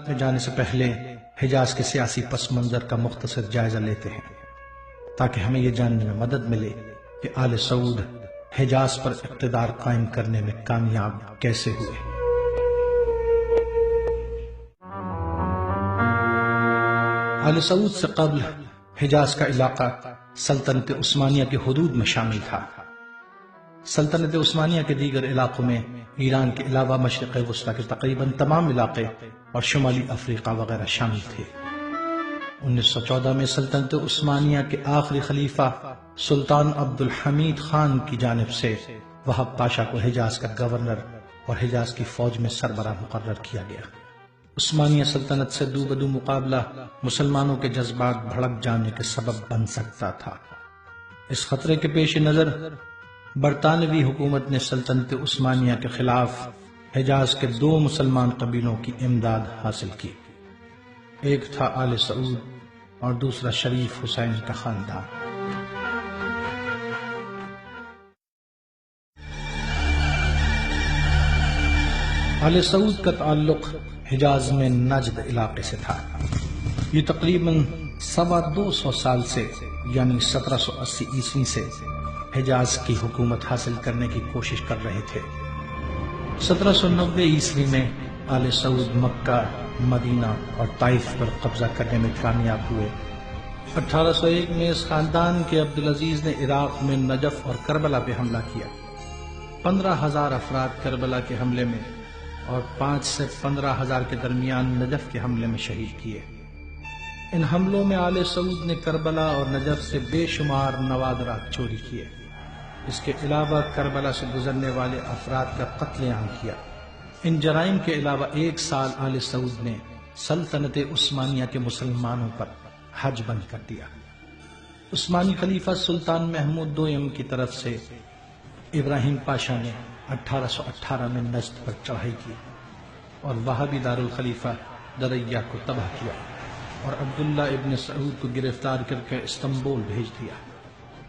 میں جانے سے پہلے حجاز کے سیاسی پس منظر کا مختصر جائزہ لیتے ہیں تاکہ ہمیں یہ جاننے میں مدد ملے کہ آل سعود حجاز پر اقتدار قائم کرنے میں کامیاب کیسے ہوئے۔ آل سعود سے قبل حجاز کا علاقہ سلطنت عثمانیہ کے حدود میں شامل تھا۔ سلطنت عثمانیہ کے دیگر علاقوں میں ایران کے علاوہ مشرق وسطی کے تقریباً تمام علاقے اور شمالی افریقہ وغیرہ شامل تھے۔ 1914 میں سلطنت عثمانیہ کے آخری خلیفہ سلطان عبد الحمید خان کی جانب سے وہاب پاشا کو حجاز کا گورنر اور حجاز کی فوج میں سربراہ مقرر کیا گیا۔ عثمانیہ سلطنت سے دو بدو مقابلہ مسلمانوں کے جذبات بھڑک جانے کے سبب بن سکتا تھا۔ اس خطرے کے پیش نظر برطانوی حکومت نے سلطنت عثمانیہ کے خلاف حجاز کے 2 مسلمان قبیلوں کی امداد حاصل کی۔ ایک تھا آل سعود اور دوسرا شریف حسین کا خاندان۔ آل سعود کا تعلق حجاز میں نجد علاقے سے تھا۔ یہ تقریباً 225 سال سے یعنی 1780 عیسوی سے حجاز کی حکومت حاصل کرنے کی کوشش کر رہے تھے۔ 1790 عیسوی میں آل سعود مکہ، مدینہ اور طائف پر قبضہ کرنے میں کامیاب ہوئے۔ 1801 میں اس خاندان کے عبدالعزیز نے عراق میں نجف اور کربلا پہ حملہ کیا۔ 15,000 افراد کربلا کے حملے میں اور 5 سے 15,000 کے درمیان نجف کے حملے میں شہید کیے۔ ان حملوں میں آل سعود نے کربلا اور نجف سے بے شمار نوادرات چوری کیے۔ اس کے علاوہ کربلا سے گزرنے والے افراد کا قتل عام کیا۔ ان جرائم کے علاوہ 1 سال آل سعود نے سلطنت عثمانیہ کے مسلمانوں پر حج بند کر دیا۔ عثمانی خلیفہ سلطان محمود دوئم کی طرف سے ابراہیم پاشا نے 1818 میں نجد پر چڑھائی کی اور وہابی دارالخلیفہ دریا کو تباہ کیا اور عبداللہ ابن سعود کو گرفتار کر کے استنبول بھیج دیا۔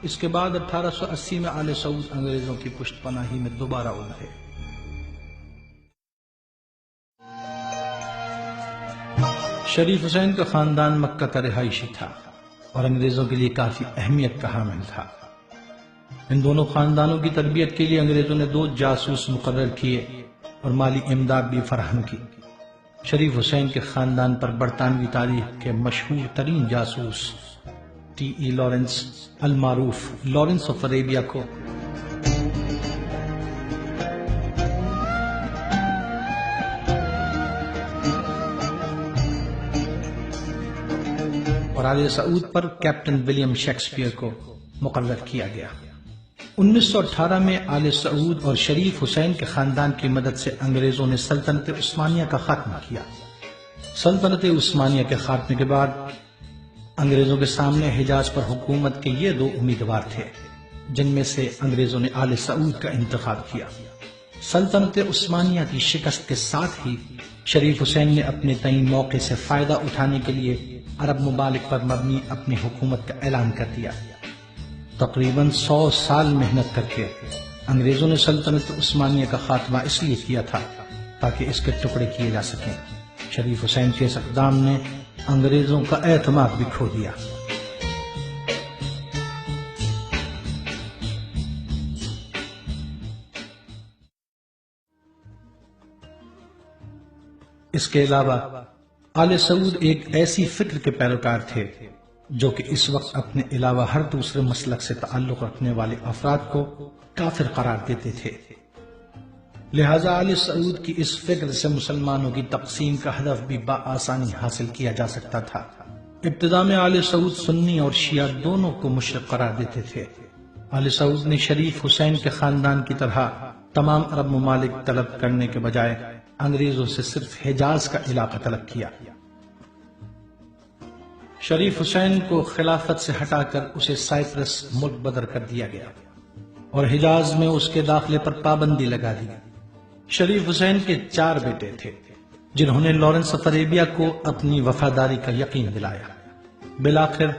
اس کے بعد 1880 میں آل سعود انگریزوں کی پشت پناہی میں دوبارہ ابھرے۔ شریف حسین کا خاندان مکہ کا رہائشی تھا اور انگریزوں کے لیے کافی اہمیت کا حامل تھا۔ ان دونوں خاندانوں کی تربیت کے لیے انگریزوں نے 2 جاسوس مقرر کیے اور مالی امداد بھی فراہم کی۔ شریف حسین کے خاندان پر برطانوی تاریخ کے مشہور ترین جاسوس T.E. لارنس المعروف لارنس آف عربیہ کو اور آل سعود پر کیپٹن ولیم شیکسپیئر کو مقرر کیا گیا۔ 1918 میں آل سعود اور شریف حسین کے خاندان کی مدد سے انگریزوں نے سلطنت عثمانیہ کا خاتمہ کیا۔ سلطنت عثمانیہ کے خاتمے کے بعد انگریزوں کے سامنے حجاز پر حکومت کے یہ 2 امیدوار تھے، جن میں سے انگریزوں نے آل سعود کا انتخاب کیا۔ سلطنت عثمانیہ کی شکست کے ساتھ ہی شریف حسین نے اپنے تعین موقع سے فائدہ اٹھانے کے لیے عرب ممالک پر مبنی اپنی حکومت کا اعلان کر دیا۔ تقریباً 100 سال محنت کر کے انگریزوں نے سلطنت عثمانیہ کا خاتمہ اس لیے کیا تھا تاکہ اس کے ٹکڑے کیے جا سکیں۔ شریف حسین کے اس اقدام نے انگریزوں کا اعتماد بھی کھو دیا۔ اس کے علاوہ آل سعود ایک ایسی فکر کے پیروکار تھے جو کہ اس وقت اپنے علاوہ ہر دوسرے مسلک سے تعلق رکھنے والے افراد کو کافر قرار دیتے تھے۔ لہذا آل سعود کی اس فکر سے مسلمانوں کی تقسیم کا ہدف بھی بآسانی حاصل کیا جا سکتا تھا۔ ابتدا میں آل سعود سنی اور شیعہ دونوں کو مشرک قرار دیتے تھے۔ آل سعود نے شریف حسین کے خاندان کی طرح تمام عرب ممالک طلب کرنے کے بجائے انگریزوں سے صرف حجاز کا علاقہ طلب کیا۔ شریف حسین کو خلافت سے ہٹا کر اسے سائپرس ملک بدر کر دیا گیا اور حجاز میں اس کے داخلے پر پابندی لگا دی۔ شریف حسین کے 4 بیٹے تھے جنہوں نے لارنس آف عربیہ کو اپنی وفاداری کا یقین دلایا۔ بالآخر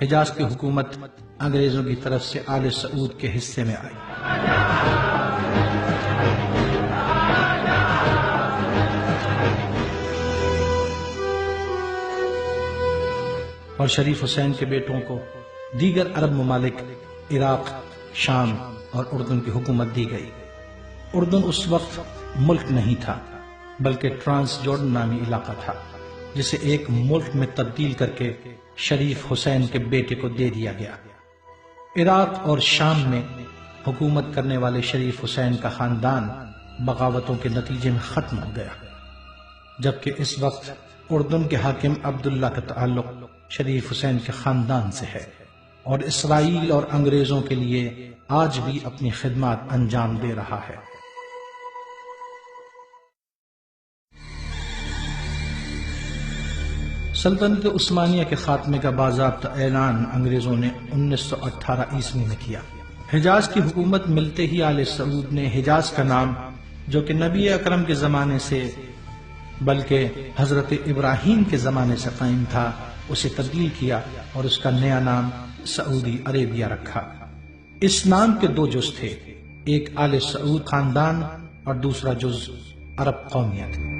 حجاز کی حکومت انگریزوں کی طرف سے آل سعود کے حصے میں آئی۔ اور شریف حسین کے بیٹوں کو دیگر عرب ممالک عراق، شام اور اردن کی حکومت دی گئی۔ اردن اس وقت ملک نہیں تھا بلکہ ٹرانس جارڈن نامی علاقہ تھا، جسے ایک ملک میں تبدیل کر کے شریف حسین کے بیٹے کو دے دیا گیا۔ عراق اور شام میں حکومت کرنے والے شریف حسین کا خاندان بغاوتوں کے نتیجے میں ختم ہو گیا، جبکہ اس وقت اردن کے حاکم عبداللہ کا تعلق شریف حسین کے خاندان سے ہے اور اسرائیل اور انگریزوں کے لیے آج بھی اپنی خدمات انجام دے رہا ہے۔ سلطنت عثمانیہ کے خاتمے کا باضابطہ اعلان انگریزوں نے 1918 عیسوی میں کیا۔ حجاز کی حکومت ملتے ہی آل سعود نے حجاز کا نام، جو کہ نبی اکرم کے زمانے سے بلکہ حضرت ابراہیم کے زمانے سے قائم تھا، اسے تبدیل کیا اور اس کا نیا نام سعودی عربیہ رکھا۔ اس نام کے دو جز تھے، ایک آل سعود خاندان اور دوسرا جز عرب قومیت۔